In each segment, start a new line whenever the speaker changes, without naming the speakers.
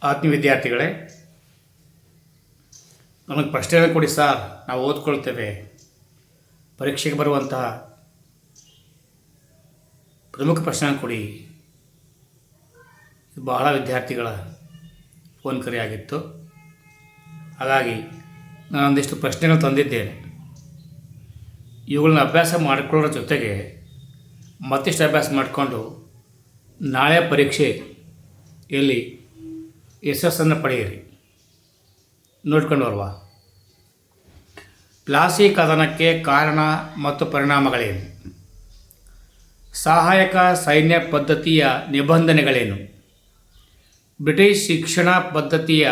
ಆತ್ಮೀಯ ವಿದ್ಯಾರ್ಥಿಗಳೇ, ನಮಗೆ ಪ್ರಶ್ನೆಗಳನ್ನು ಕೊಡಿ ಸರ್, ನಾವು ಓದ್ಕೊಳ್ತೇವೆ. ಪರೀಕ್ಷೆಗೆ ಬರುವಂತಹ ಪ್ರಮುಖ ಪ್ರಶ್ನೆಗಳನ್ನು ಕೊಡಿ. ಇದು ಬಹಳ ವಿದ್ಯಾರ್ಥಿಗಳ ಫೋನ್ ಕರೆಯಾಗಿತ್ತು. ಹಾಗಾಗಿ ನಾನೊಂದಿಷ್ಟು ಪ್ರಶ್ನೆಗಳು ತಂದಿದ್ದೇನೆ. ಇವುಗಳನ್ನ ಅಭ್ಯಾಸ ಮಾಡಿಕೊಳ್ಳೋದ್ರ ಜೊತೆಗೆ ಮತ್ತಿಷ್ಟು ಅಭ್ಯಾಸ ಮಾಡಿಕೊಂಡು ನಾಳೆ ಪರೀಕ್ಷೆಯಲ್ಲಿ ಯಶಸ್ಸನ್ನು ಪಡೆಯಿರಿ. ನೋಡ್ಕೊಂಡು ಬರುವ ಪ್ಲಾಸಿ ಕದನಕ್ಕೆ ಕಾರಣ ಮತ್ತು ಪರಿಣಾಮಗಳೇನು? ಸಹಾಯಕ ಸೈನ್ಯ ಪದ್ಧತಿಯ ನಿಬಂಧನೆಗಳೇನು? ಬ್ರಿಟಿಷ್ ಶಿಕ್ಷಣ ಪದ್ಧತಿಯ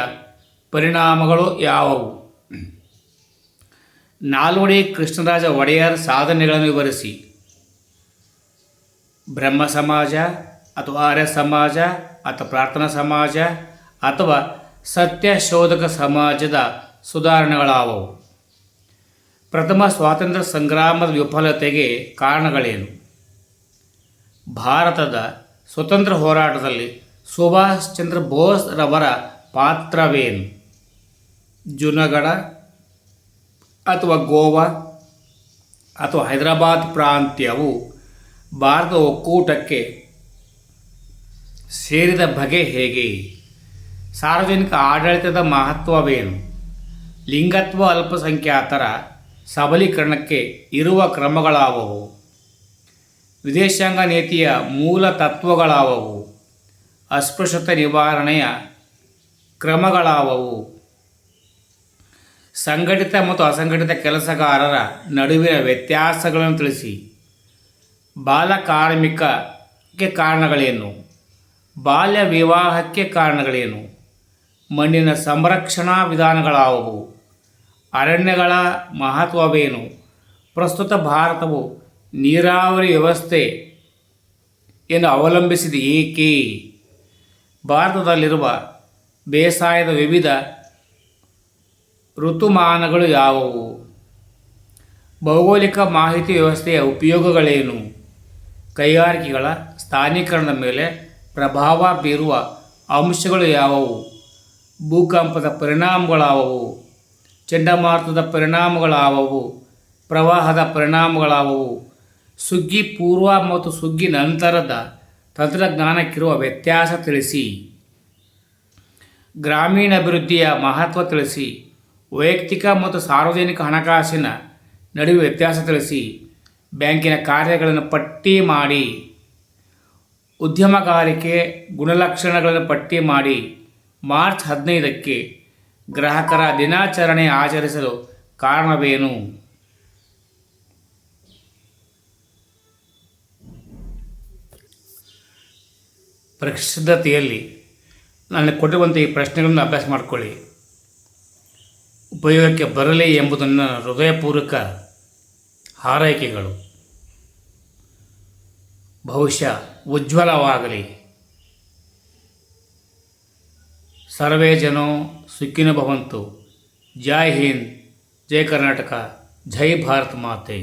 ಪರಿಣಾಮಗಳು ಯಾವುವು? ನಾಲ್ವಡಿ ಕೃಷ್ಣರಾಜ ಒಡೆಯರ್ ಸಾಧನೆಗಳನ್ನು ವಿವರಿಸಿ. ಬ್ರಹ್ಮ ಸಮಾಜ ಅಥವಾ ಆರ್ಯ ಸಮಾಜ ಅಥವಾ ಪ್ರಾರ್ಥನಾ ಸಮಾಜ ಅಥವಾ ಸತ್ಯಶೋಧಕ ಸಮಾಜದ ಸುಧಾರಣೆಗಳಾವವು? ಪ್ರಥಮ ಸ್ವಾತಂತ್ರ್ಯ ಸಂಗ್ರಾಮದ ವಿಫಲತೆಗೆ ಕಾರಣಗಳೇನು? ಭಾರತದ ಸ್ವತಂತ್ರ ಹೋರಾಟದಲ್ಲಿ ಸುಭಾಷ್ ಚಂದ್ರ ಬೋಸ್ ರವರ ಪಾತ್ರವೇನು? ಜುನಗಢ ಅಥವಾ ಗೋವಾ ಅಥವಾ ಹೈದರಾಬಾದ್ ಪ್ರಾಂತ್ಯವು ಭಾರತ ಒಕ್ಕೂಟಕ್ಕೆ ಸೇರಿದ ಬಗೆ ಹೇಗೆ? ಸಾರ್ವಜನಿಕ ಆಡಳಿತದ ಮಹತ್ವವೇನು? ಲಿಂಗತ್ವ ಅಲ್ಪಸಂಖ್ಯಾತರ ಸಬಲೀಕರಣಕ್ಕೆ ಇರುವ ಕ್ರಮಗಳಾವವು? ವಿದೇಶಾಂಗ ನೀತಿಯ ಮೂಲ ತತ್ವಗಳಾವವು? ಅಸ್ಪೃಶ್ಯತೆ ನಿವಾರಣೆಯ ಕ್ರಮಗಳಾವವು? ಸಂಘಟಿತ ಮತ್ತು ಅಸಂಘಟಿತ ಕೆಲಸಗಾರರ ನಡುವಿನ ವ್ಯತ್ಯಾಸಗಳನ್ನು ತಿಳಿಸಿ. ಬಾಲಕಾರ್ಮಿಕಕ್ಕೆ ಕಾರಣಗಳೇನು? ಬಾಲ್ಯ ವಿವಾಹಕ್ಕೆ ಕಾರಣಗಳೇನು? ಮಣ್ಣಿನ ಸಂರಕ್ಷಣಾ ವಿಧಾನಗಳಾವವು? ಅರಣ್ಯಗಳ ಮಹತ್ವವೇನು? ಪ್ರಸ್ತುತ ಭಾರತವು ನೀರಾವರಿ ವ್ಯವಸ್ಥೆಯನ್ನು ಅವಲಂಬಿಸಿದೆ ಏಕೆ? ಭಾರತದಲ್ಲಿರುವ ಬೇಸಾಯದ ವಿವಿಧ ಋತುಮಾನಗಳು ಯಾವುವು? ಭೌಗೋಳಿಕ ಮಾಹಿತಿ ವ್ಯವಸ್ಥೆಯ ಉಪಯೋಗಗಳೇನು? ಕೈಗಾರಿಕೆಗಳ ಸ್ಥಾನೀಕರಣದ ಮೇಲೆ ಪ್ರಭಾವ ಬೀರುವ ಅಂಶಗಳು ಯಾವುವು? ಭೂಕಂಪದ ಪರಿಣಾಮಗಳಾವವು? ಚಂಡಮಾರುತದ ಪರಿಣಾಮಗಳಾವವು? ಪ್ರವಾಹದ ಪರಿಣಾಮಗಳಾವವು? ಸುಗ್ಗಿ ಪೂರ್ವ ಮತ್ತು ಸುಗ್ಗಿ ನಂತರದ ತಂತ್ರಜ್ಞಾನಕ್ಕಿರುವ ವ್ಯತ್ಯಾಸ ತಿಳಿಸಿ. ಗ್ರಾಮೀಣ ಅಭಿವೃದ್ಧಿಯ ಮಹತ್ವ ತಿಳಿಸಿ. ವೈಯಕ್ತಿಕ ಮತ್ತು ಸಾರ್ವಜನಿಕ ಹಣಕಾಸಿನ ನಡುವೆ ವ್ಯತ್ಯಾಸ ತಿಳಿಸಿ. ಬ್ಯಾಂಕಿನ ಕಾರ್ಯಗಳನ್ನು ಪಟ್ಟಿ ಮಾಡಿ. ಉದ್ಯಮಗಾರಿಕೆ ಗುಣಲಕ್ಷಣಗಳನ್ನು ಪಟ್ಟಿ ಮಾಡಿ. ಮಾರ್ಚ್ 15ಕ್ಕೆ ಗ್ರಾಹಕರ ದಿನಾಚರಣೆ ಆಚರಿಸಲು ಕಾರಣವೇನು? ಪರಿಶುದ್ಧತೆಯಲ್ಲಿ ನಾನು ಕೊಟ್ಟಿರುವಂಥ ಈ ಪ್ರಶ್ನೆಗಳನ್ನು ಅಭ್ಯಾಸ ಮಾಡಿಕೊಳ್ಳಿ. ಉಪಯೋಗಕ್ಕೆ ಬರಲಿ ಎಂಬುದನ್ನು ಹೃದಯಪೂರ್ವಕ ಹಾರೈಕೆಗಳು. ಭವಿಷ್ಯ ಉಜ್ವಲವಾಗಲಿ. ಸರ್ವೇ ಜನೋ ಸುಖಿನೋ ಭವಂತು. ಜೈ ಹಿಂದ್, ಜೈ ಕರ್ನಾಟಕ, ಜೈ ಭಾರತ್ ಮಾತೆ.